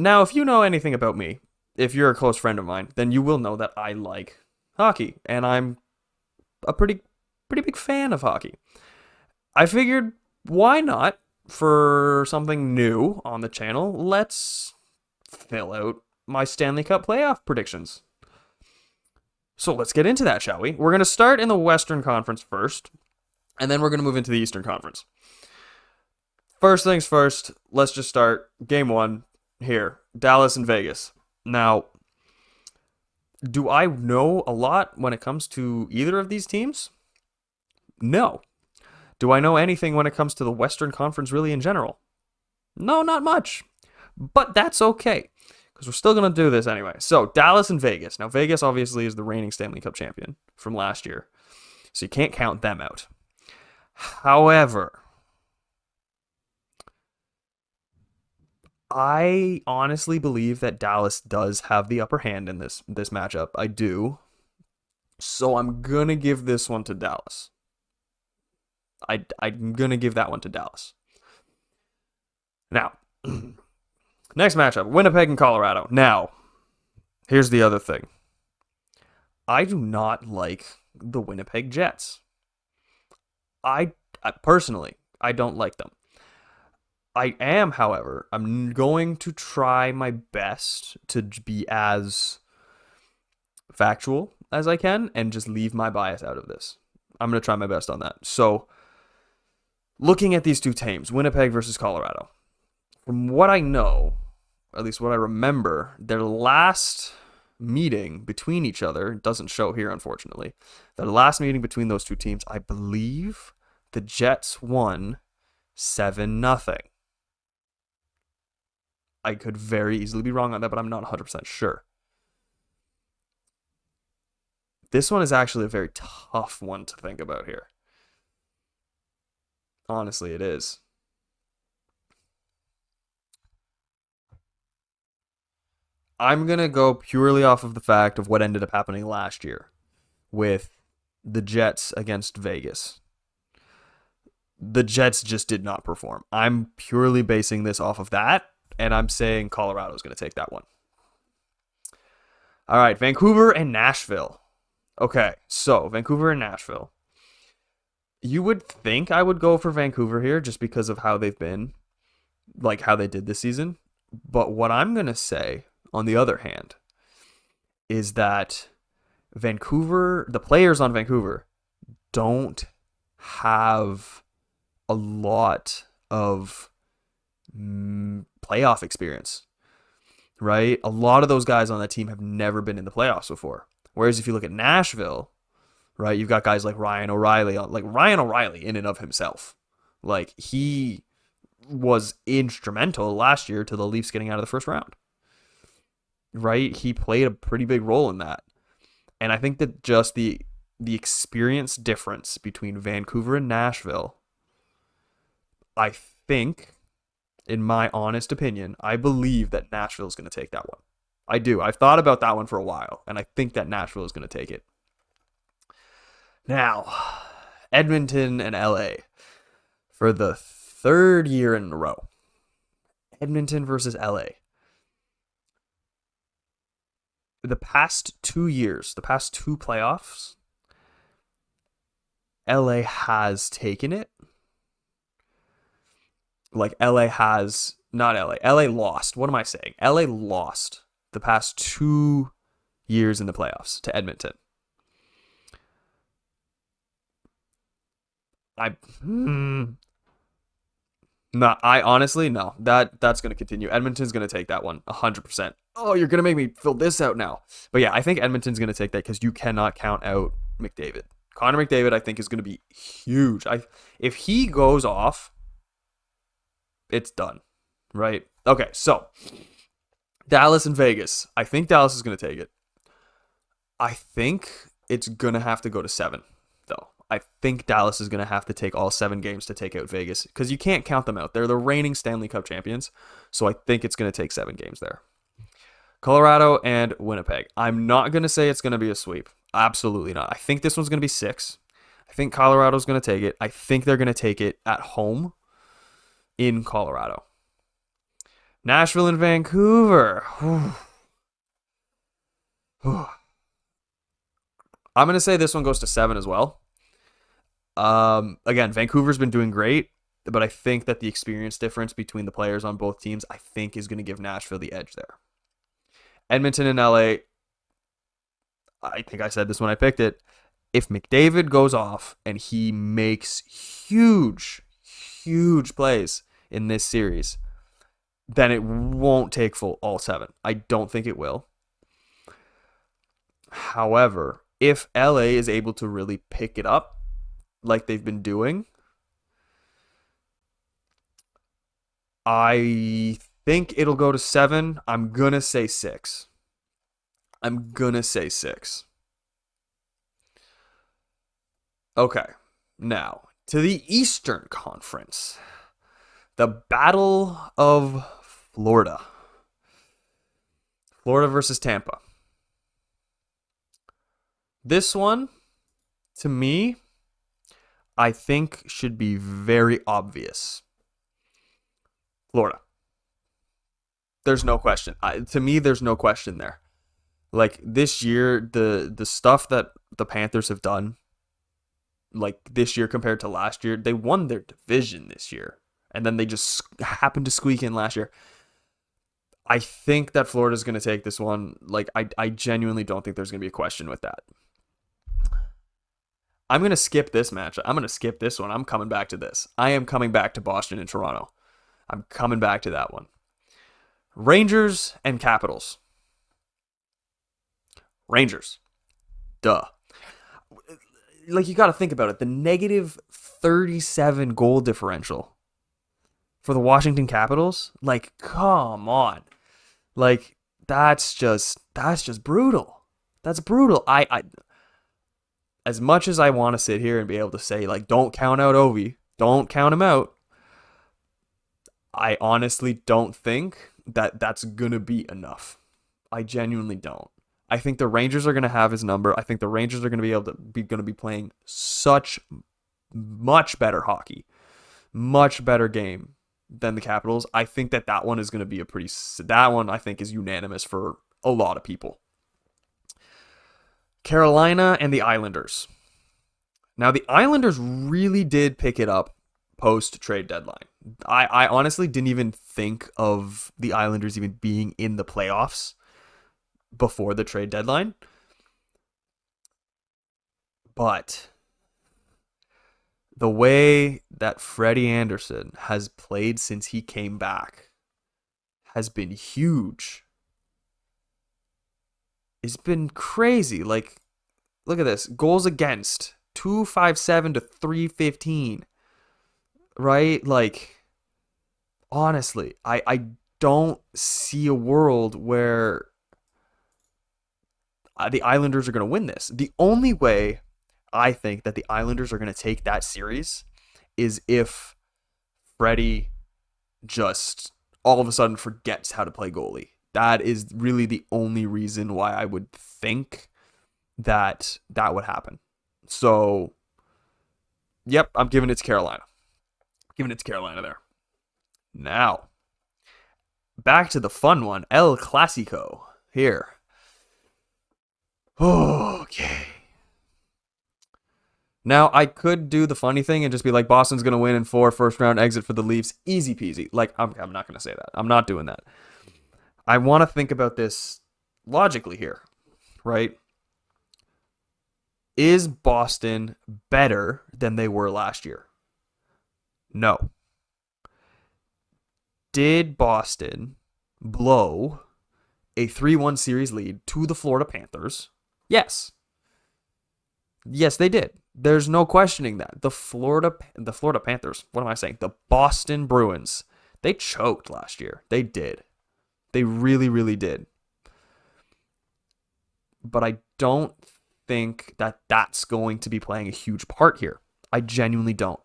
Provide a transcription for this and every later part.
Now, if you know anything about me, if you're a close friend of mine, then you will know that I like hockey, and I'm a pretty big fan of hockey. I figured, why not, for something new on the channel, let's fill out my Stanley Cup playoff predictions. So let's get into that, shall we? We're going to start in the Western Conference first, and then we're going to move into the Eastern Conference. First things first, let's just start game one here, Dallas and Vegas. Now, do I know a lot when it comes to either of these teams? No. Do I know anything when it comes to the Western Conference really in general? No, not much. But that's okay, because we're still going to do this anyway. So, Dallas and Vegas. Now, Vegas obviously is the reigning Stanley Cup champion from last year, so you can't count them out. However, I honestly believe that Dallas does have the upper hand in this matchup. I do. So I'm going to give this one to Dallas. I'm going to give that one to Dallas. Now, next matchup, Winnipeg and Colorado. Now, here's the other thing. I do not like the Winnipeg Jets. I personally, I don't like them. I am, however, I'm going to try my best to be as factual as I can and just leave my bias out of this. I'm going to try my best on that. So, looking at these two teams, Winnipeg versus Colorado, from what I know, at least what I remember, their last meeting between each other doesn't show here, unfortunately. Their last meeting between those two teams, I believe the Jets won 7-0. I could very easily be wrong on that, but I'm not 100% sure. This one is actually a very tough one to think about here. Honestly, it is. I'm going to go purely off of the fact of what ended up happening last year with the Jets against Vegas. The Jets just did not perform. I'm purely basing this off of that, and I'm saying Colorado's going to take that one. All right, Vancouver and Nashville. Okay, so Vancouver and Nashville. You would think I would go for Vancouver here just because of how they've been, like how they did this season. But what I'm going to say, on the other hand, is that Vancouver, the players on Vancouver, don't have a lot of playoff experience, right? A lot of those guys on that team have never been in the playoffs before. Whereas if you look at Nashville, right, you've got guys like Ryan O'Reilly, in and of himself. Like, he was instrumental last year to the Leafs getting out of the first round, right? He played a pretty big role in that. And I think that just the experience difference between Vancouver and Nashville, I think, in my honest opinion, I believe that Nashville is going to take that one. I do. I've thought about that one for a while, and I think that Nashville is going to take it. Now, Edmonton and LA for the third year in a row. Edmonton versus LA. The past 2 years, the past two playoffs, LA has taken it. Like, LA has, not LA, LA lost. What am I saying? LA lost the past 2 years in the playoffs to Edmonton. I honestly, no. That's going to continue. Edmonton's going to take that one 100%. Oh, you're going to make me fill this out now. But yeah, I think Edmonton's going to take that because you cannot count out McDavid. Connor McDavid, I think, is going to be huge. If he goes off, it's done, right? Okay, so Dallas and Vegas. I think Dallas is going to take it. I think it's going to have to go to 7, though. I think Dallas is going to have to take all 7 games to take out Vegas because you can't count them out. They're the reigning Stanley Cup champions, so I think it's going to take 7 games there. Colorado and Winnipeg. I'm not going to say it's going to be a sweep. Absolutely not. I think this one's going to be 6. I think Colorado's going to take it. I think they're going to take it at home in Colorado. Nashville and Vancouver. I'm going to say this one goes to 7 as well. Again, Vancouver's been doing great, but I think that the experience difference between the players on both teams, I think, is going to give Nashville the edge there. Edmonton and LA, I think I said this when I picked it. If McDavid goes off and he makes huge, huge plays in this series, then it won't take full all 7. I don't think it will. However, if LA is able to really pick it up like they've been doing, I think it'll go to 7. I'm going to say 6. Okay, now to the Eastern Conference. The Battle of Florida. Florida versus Tampa. This one, to me, I think should be very obvious. Florida. There's no question. To me, there's no question there. Like this year, the stuff that the Panthers have done, like this year compared to last year, they won their division this year. And then they just happened to squeak in last year. I think that Florida's going to take this one. Like, I genuinely don't think there's going to be a question with that. I'm going to skip this match. I'm going to skip this one. I'm coming back to this. I am coming back to Boston and Toronto. I'm coming back to that one. Rangers and Capitals. Rangers. Duh. Like, you got to think about it. The negative 37 goal differential for the Washington Capitals, like, come on. Like, that's just brutal. That's brutal. I as much as I want to sit here and be able to say, like, don't count out Ovi, don't count him out, I honestly don't think that that's going to be enough. I genuinely don't. I think the Rangers are going to have his number. I think the Rangers are going to be able to be playing such much better hockey, much better game than the Capitals. I think that one is going to be that one I think is unanimous for a lot of people. Carolina and the Islanders. Now, the Islanders really did pick it up post-trade deadline. I honestly didn't even think of the Islanders even being in the playoffs before the trade deadline. But the way that Freddie Anderson has played since he came back has been huge. It's been crazy. Like, look at this. Goals against 257 to 315. Right? Like, honestly, I don't see a world where the Islanders are going to win this. The only way I think that the Islanders are going to take that series is if Freddie just all of a sudden forgets how to play goalie. That is really the only reason why I would think that would happen. So, yep, I'm giving it to Carolina. There. Now, back to the fun one, El Clasico here. Okay. Now, I could do the funny thing and just be like, Boston's going to win in 4, first round exit for the Leafs. Easy peasy. Like, I'm not going to say that. I'm not doing that. I want to think about this logically here, right? Is Boston better than they were last year? No. Did Boston blow a 3-1 series lead to the Florida Panthers? Yes. Yes, they did. There's no questioning that. The Florida Panthers, what am I saying? The Boston Bruins, they choked last year. They did. They really, really did. But I don't think that that's going to be playing a huge part here. I genuinely don't.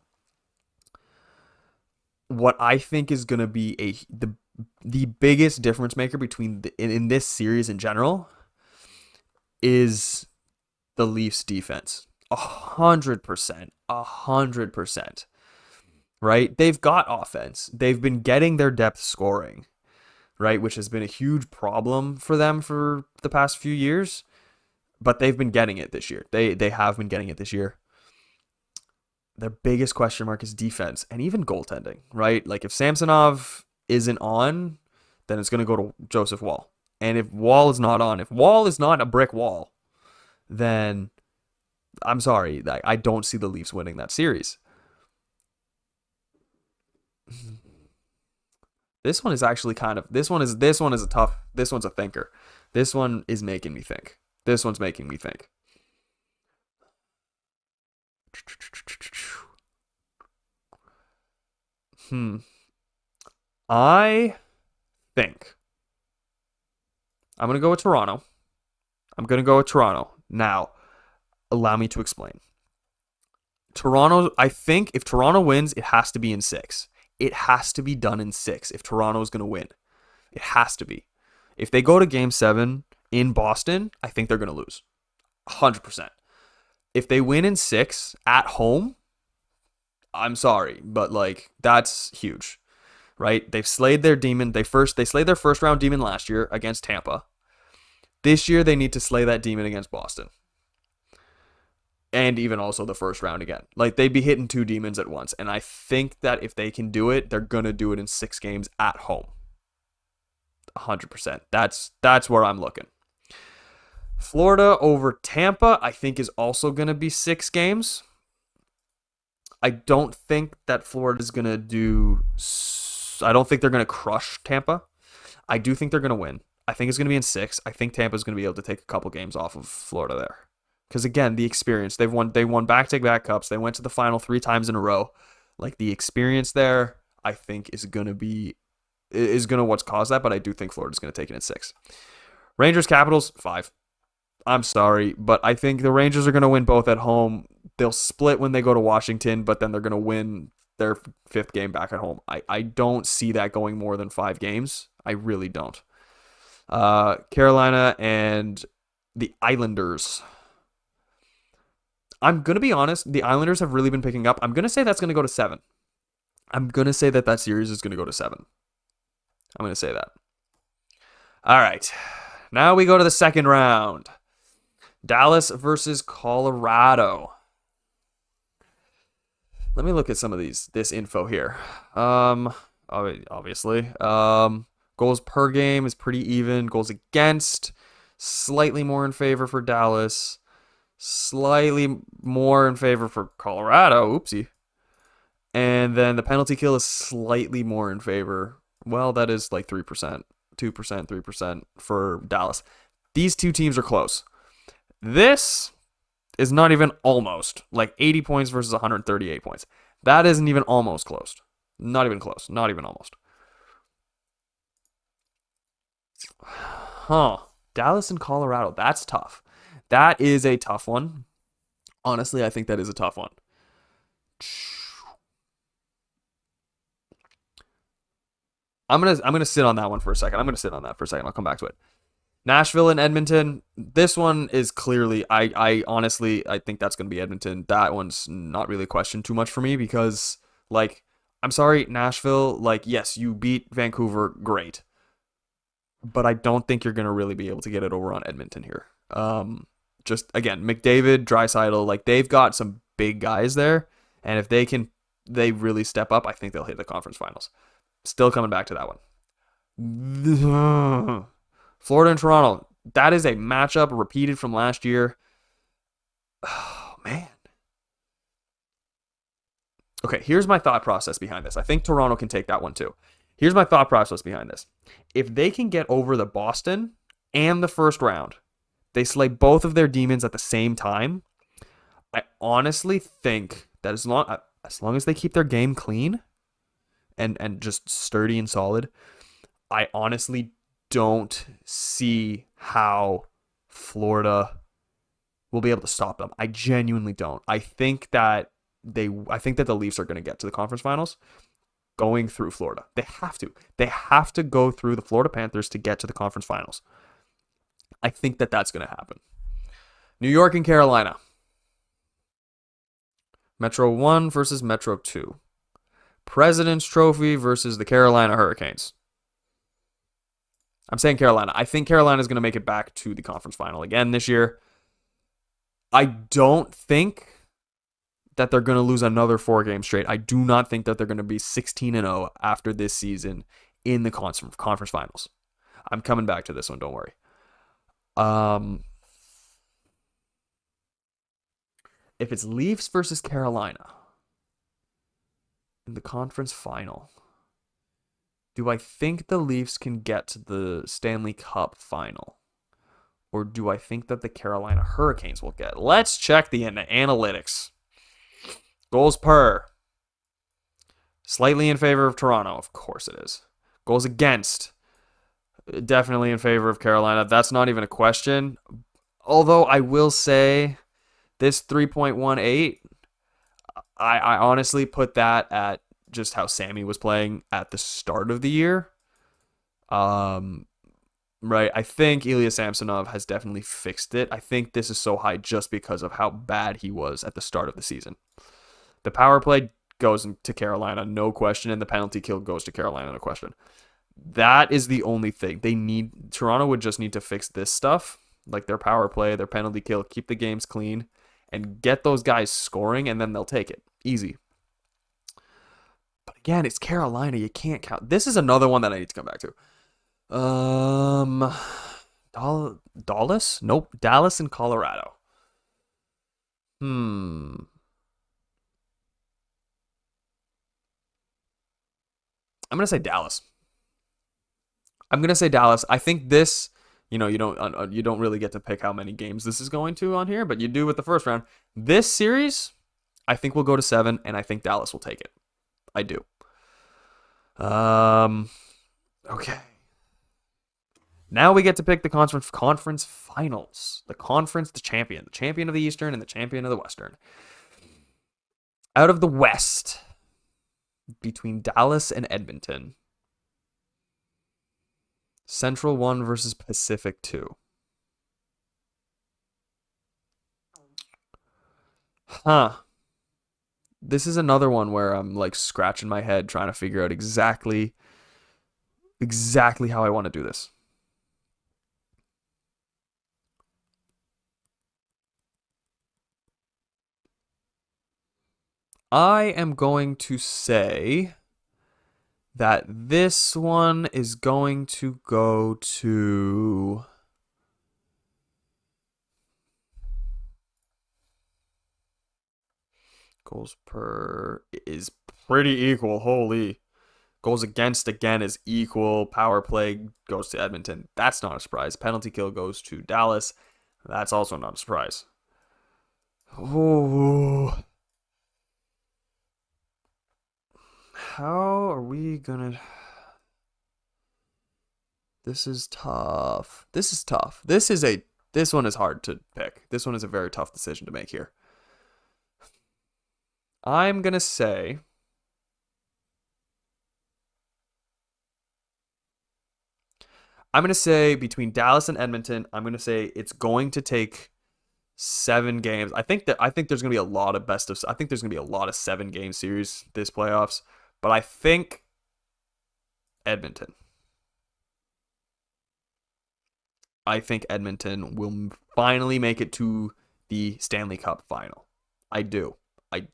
What I think is going to be the biggest difference maker between in this series in general is the Leafs defense. 100%. 100%. Right? They've got offense. They've been getting their depth scoring. right? Which has been a huge problem for them for the past few years, but they've been getting it this year. They have been getting it this year. Their biggest question mark is defense and even goaltending, right? Like if Samsonov isn't on, then it's going to go to Joseph Wall. And if Wall is not on, if Wall is not a brick wall, then I'm sorry, I don't see the Leafs winning that series. This one is actually kind of this one is a tough. This one's a thinker. This one is making me think. This one's making me think. I think I'm going to go with Toronto. Now, allow me to explain. Toronto, I think if Toronto wins, it has to be in 6. It has to be done in 6 if Toronto is going to win. It has to be. If they go to game 7 in Boston, I think they're going to lose. 100%. If they win in 6 at home, I'm sorry, but like that's huge. Right? They've slayed their demon. They slayed their first round demon last year against Tampa. This year they need to slay that demon against Boston. And even also the first round again. Like they'd be hitting 2 demons at once. And I think that if they can do it, they're going to do it in 6 games at home. 100%. That's where I'm looking. Florida over Tampa, I think is also going to be 6 games. I don't think that Florida's going to do... I don't think they're going to crush Tampa. I do think they're going to win. I think it's going to be in 6. I think Tampa's going to be able to take a couple games off of Florida there. Because again, the experience. They won back-to-back cups. They went to the final 3 times in a row. Like the experience there, I think is going to what's caused that, but I do think Florida's going to take it in 6. Rangers Capitals 5. I'm sorry, but I think the Rangers are going to win both at home. They'll split when they go to Washington, but then they're going to win their 5th game back at home. I don't see that going more than 5 games. I really don't. Carolina and the Islanders. I'm going to be honest. The Islanders have really been picking up. I'm going to say that's going to go to 7. I'm going to say that series is going to go to 7. I'm going to say that. All right. Now we go to the second round. Dallas versus Colorado. Let me look at some of this info here. Obviously. Goals per game is pretty even. Goals against, slightly more in favor for Dallas. Slightly more in favor for Colorado. Oopsie. And then the penalty kill is slightly more in favor. Well, that is like 3%, 2%, 3% for Dallas. These 2 teams are close. This is not even almost. Like 80 points versus 138 points. That isn't even almost close. Not even close. Not even almost. Dallas and Colorado. That's tough. That is a tough one. Honestly, I think that is a tough one. I'm gonna sit on that one for a second. I'll come back to it. Nashville and Edmonton. This one is clearly, I honestly, I think that's gonna be Edmonton. That one's not really a question too much for me because, like, I'm sorry, Nashville. Like, yes, you beat Vancouver, great, but I don't think you're gonna really be able to get it over on Edmonton here. Just again, McDavid, Draisaitl, like they've got some big guys there, and if they really step up, I think they'll hit the conference finals. Still coming back to that one. Florida and Toronto. That is a matchup repeated from last year. Oh, man. Okay, here's my thought process behind this. I think Toronto can take that one too. Here's my thought process behind this. If they can get over the Boston and the first round, they slay both of their demons at the same time. I honestly think that as long as they keep their game clean and just sturdy and solid, I honestly don't see how Florida will be able to stop them. I genuinely don't. I think that the Leafs are going to get to the conference finals going through Florida. They have to. They have to go through the Florida Panthers to get to the conference finals. I think that that's going to happen. New York and Carolina. Metro 1 versus Metro 2. President's Trophy versus the Carolina Hurricanes. I'm saying Carolina. I think Carolina is going to make it back to the conference final again this year. I don't think that they're going to lose another 4 games straight. I do not think that they're going to be 16-0 after this season in the conference finals. I'm coming back to this one. Don't worry. If it's Leafs versus Carolina in the conference final, do I think the Leafs can get to the Stanley Cup final? Or do I think that the Carolina Hurricanes will get? Let's check the analytics. Goals per. Slightly in favor of Toronto. Of course it is. Goals against. Definitely in favor of Carolina. That's not even a question. Although I will say this 3.18, I honestly put that at just how Sammy was playing at the start of the year. Right, I think Ilya Samsonov has definitely fixed it. I think this is so high just because of how bad he was at the start of the season. The power play goes to Carolina, no question, and the penalty kill goes to Carolina, no question. That is the only thing. Toronto would just need to fix this stuff, like their power play, their penalty kill, keep the games clean, and get those guys scoring, and then they'll take it. Easy. But again, it's Carolina. You can't count. This is another one that I need to come back to. Dallas? Nope. Dallas and Colorado. I'm gonna say Dallas. I think this, you don't really get to pick how many games this is going to on here, but you do with the first round. This series, I think will go to 7, and I think Dallas will take it. I do. Okay. Now we get to pick the conference finals. The champion of the Eastern and the champion of the Western. Out of the West, between Dallas and Edmonton, Central 1 versus Pacific 2. This is another one where I'm like scratching my head trying to figure out exactly how I want to do this. I am going to say that this one is going to go to goals per is pretty equal. Holy. Goals against again is equal. Power play goes to Edmonton. That's not a surprise. Penalty kill goes to Dallas. That's also not a surprise. Oh. How are we gonna... This is tough. This one is hard to pick. This one is a very tough decision to make here. I'm gonna say between Dallas and Edmonton, I'm gonna say it's going to take 7 games. I think there's gonna be a lot of I think there's gonna be a lot of 7-game series this playoffs. But I think Edmonton. I think Edmonton will finally make it to the Stanley Cup final. I do. I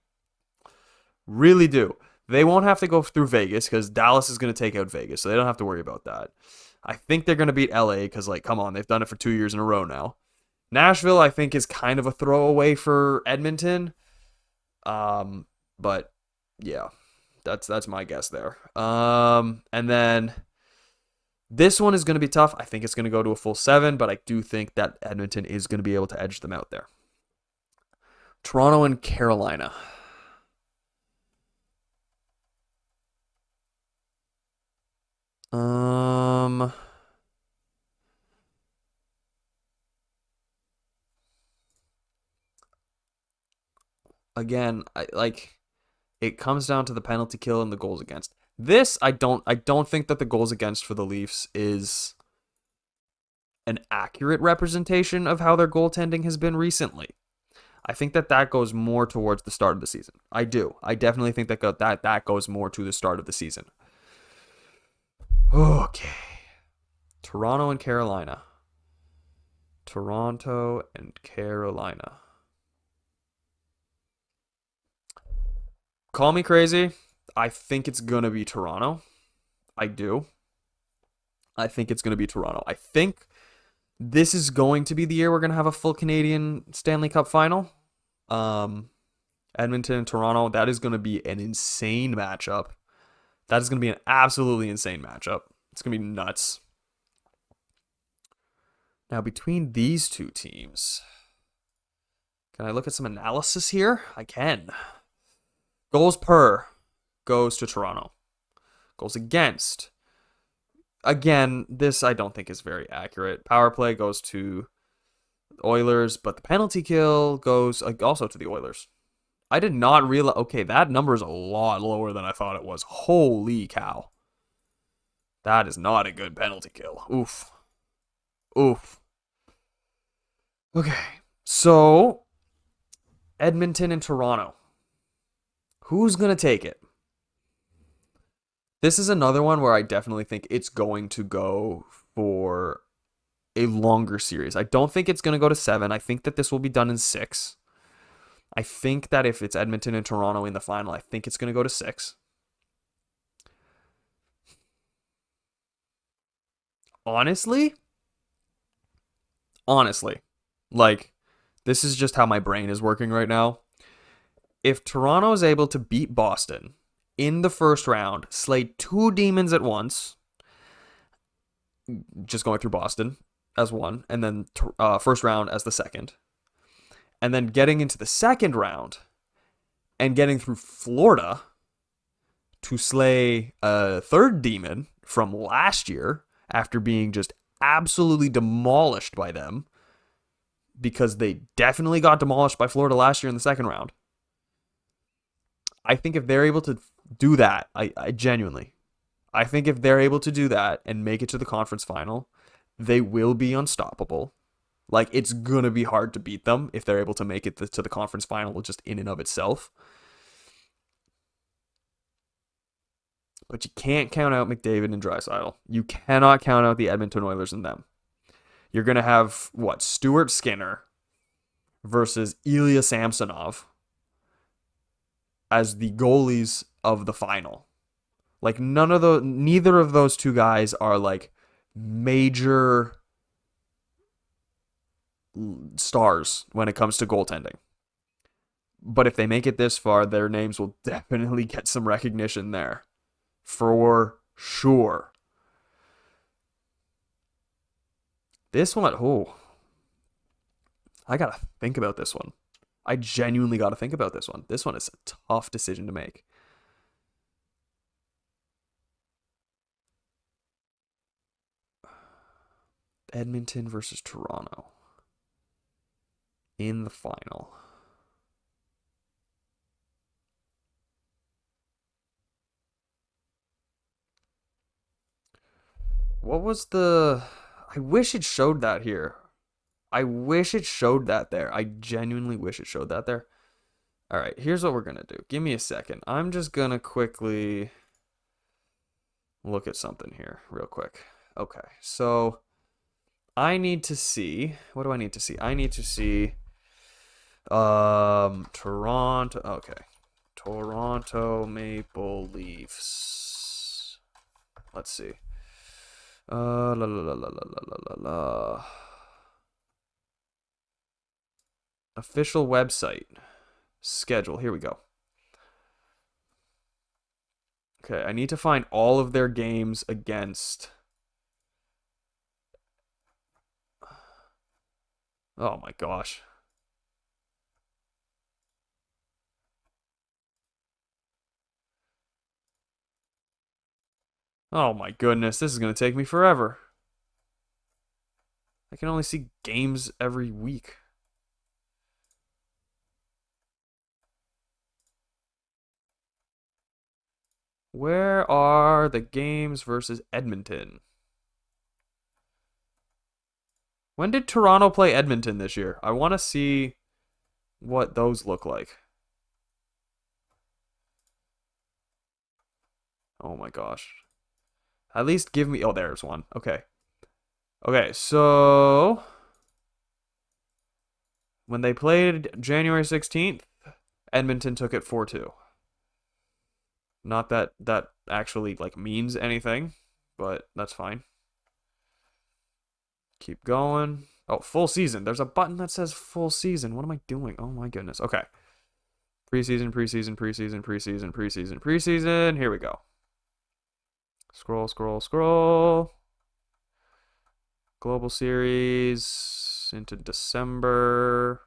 really do. They won't have to go through Vegas because Dallas is going to take out Vegas, so they don't have to worry about that. I think they're going to beat LA because, like, come on, they've done it for 2 years in a row now. Nashville, I think, is kind of a throwaway for Edmonton. But, yeah. That's my guess there. And then this one is going to be tough. I think it's going to go to a full 7, but I do think that Edmonton is going to be able to edge them out there. Toronto and Carolina. Again, it comes down to the penalty kill and the goals against. This, I don't think that the goals against for the Leafs is an accurate representation of how their goaltending has been recently. I think that goes more towards the start of the season. I do. I definitely think that goes more to the start of the season. Okay. Toronto and Carolina. Toronto and Carolina. Call me crazy. I think it's going to be Toronto. I do. I think it's going to be Toronto. I think this is going to be the year we're going to have a full Canadian Stanley Cup final. Edmonton and Toronto, that is going to be an insane matchup. That is going to be an absolutely insane matchup. It's going to be nuts. Now, between these two teams, can I look at some analysis here? I can. Goals per goes to Toronto. Goals against. Again, this I don't think is very accurate. Power play goes to Oilers, but the penalty kill goes also to the Oilers. I did not realize. Okay, that number is a lot lower than I thought it was. Holy cow. That is not a good penalty kill. Oof. Oof. Okay, so Edmonton and Toronto. Who's going to take it? This is another one where I definitely think it's going to go for a longer series. I don't think it's going to go to 7. I think that this will be done in 6. I think that if it's Edmonton and Toronto in the final, I think it's going to go to 6. Honestly, like, this is just how my brain is working right now. If Toronto is able to beat Boston in the first round, slay 2 demons at once, just going through Boston as one, and then first round as the second, and then getting into the second round and getting through Florida to slay a third demon from last year after being just absolutely demolished by them, because they definitely got demolished by Florida last year in the second round. I think if they're able to do that, I genuinely, I think if they're able to do that and make it to the conference final, they will be unstoppable. Like, it's going to be hard to beat them if they're able to make it to the conference final just in and of itself. But you can't count out McDavid and Draisaitl. You cannot count out the Edmonton Oilers and them. You're going to have, Stuart Skinner versus Ilya Samsonov as the goalies of the final. Like, neither of those two guys are like major stars when it comes to goaltending. But if they make it this far, their names will definitely get some recognition there. For sure. This one, I gotta think about this one. I genuinely gotta think about this one. This one is a tough decision to make. Edmonton versus Toronto in the final. What was the... I wish it showed that here. I wish it showed that there. I genuinely wish it showed that there. All right, here's what we're going to do. Give me a second. I'm just going to quickly look at something here real quick. Okay, so I need to see... What do I need to see? I need to see... Toronto... Okay. Toronto Maple Leafs. Let's see. La la la la la la la la. Official website. Schedule. Here we go. Okay, I need to find all of their games against... Oh my gosh. Oh my goodness, this is going to take me forever. I can only see games every week. Where are the games versus Edmonton? When did Toronto play Edmonton this year? I want to see what those look like. Oh my gosh. At least give me... Oh, there's one. Okay. Okay, so when they played January 16th, Edmonton took it 4-2. Not that that actually like means anything, but that's fine. Keep going. Oh, full season. There's a button that says full season. What am I doing? Oh my goodness. Okay. Preseason, preseason, preseason, preseason, preseason, preseason. Here we go. Scroll, scroll, scroll. Global Series into December.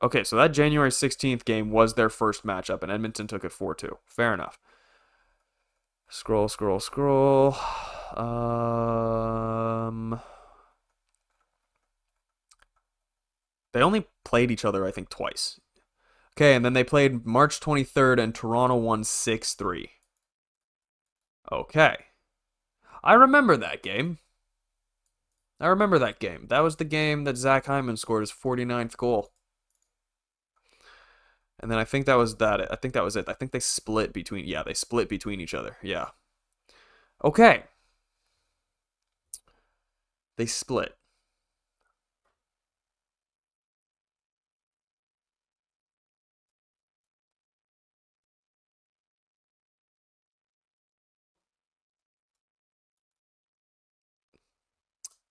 Okay, so that January 16th game was their first matchup, and Edmonton took it 4-2. Fair enough. Scroll, scroll, scroll. They only played each other, I think, twice. Okay, and then they played March 23rd, and Toronto won 6-3. Okay. I remember that game. I remember that game. That was the game that Zach Hyman scored his 49th goal. And then I think that was that. I think that was it. I think they split between. Yeah, they split between each other. Yeah. Okay. They split.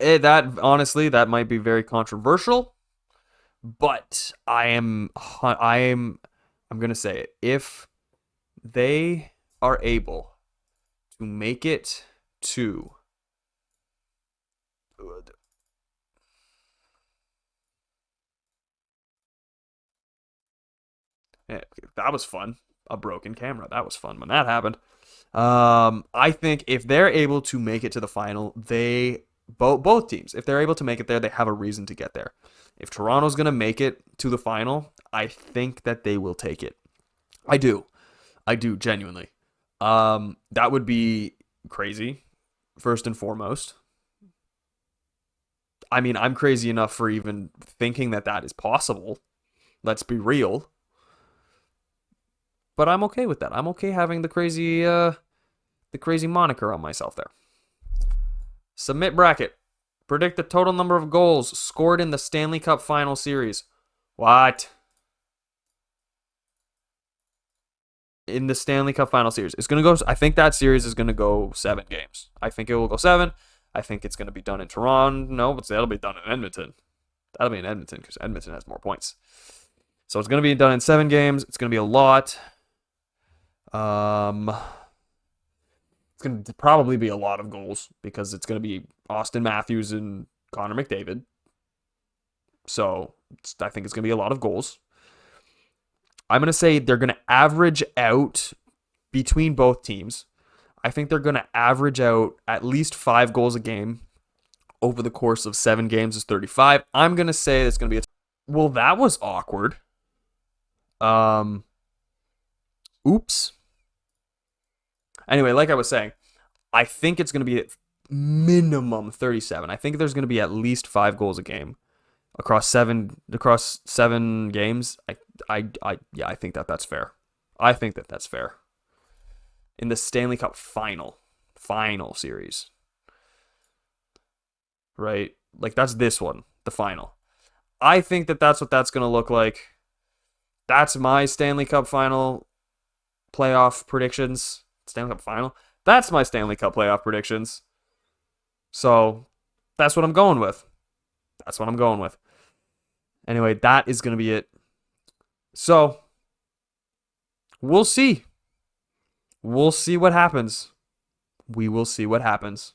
That honestly, that might be very controversial, but I'm gonna say it. If they are able to make it to that was fun. A broken camera. That was fun when that happened. I think if they're able to make it to the final, they both teams, if they're able to make it there, they have a reason to get there. If Toronto's gonna make it to the final, I think that they will take it. I do. I do genuinely. That would be crazy, first and foremost. I mean, I'm crazy enough for even thinking that that is possible. Let's be real. But I'm okay with that. I'm okay having the crazy moniker on myself there. Submit bracket. Predict the total number of goals scored in the Stanley Cup Final series. What? In the Stanley Cup Final series. It's going to go, I think that series is going to go 7 games. I think it will go 7. I think it's going to be done in Toronto. No, but that'll be done in Edmonton. That'll be in Edmonton because Edmonton has more points. So it's going to be done in 7 games. It's going to be a lot. It's going to probably be a lot of goals because it's going to be Austin Matthews and Connor McDavid. So I think it's going to be a lot of goals. I'm going to say they're going to average out between both teams. I think they're going to average out at least 5 goals a game over the course of 7 games is 35. I'm going to say it's going to be well, that was awkward. Oops. Anyway, like I was saying, I think it's going to be at minimum 37. I think there's going to be at least 5 goals a game across 7 games. I think that's fair. I think that's fair. In the Stanley Cup final series. Right? Like that's this one, the final. I think that's what that's going to look like. That's my Stanley Cup final playoff predictions. Stanley Cup final. That's my Stanley Cup playoff predictions. So, that's what I'm going with. That's what I'm going with. Anyway, that is going to be it. So, we'll see. We'll see what happens. We will see what happens.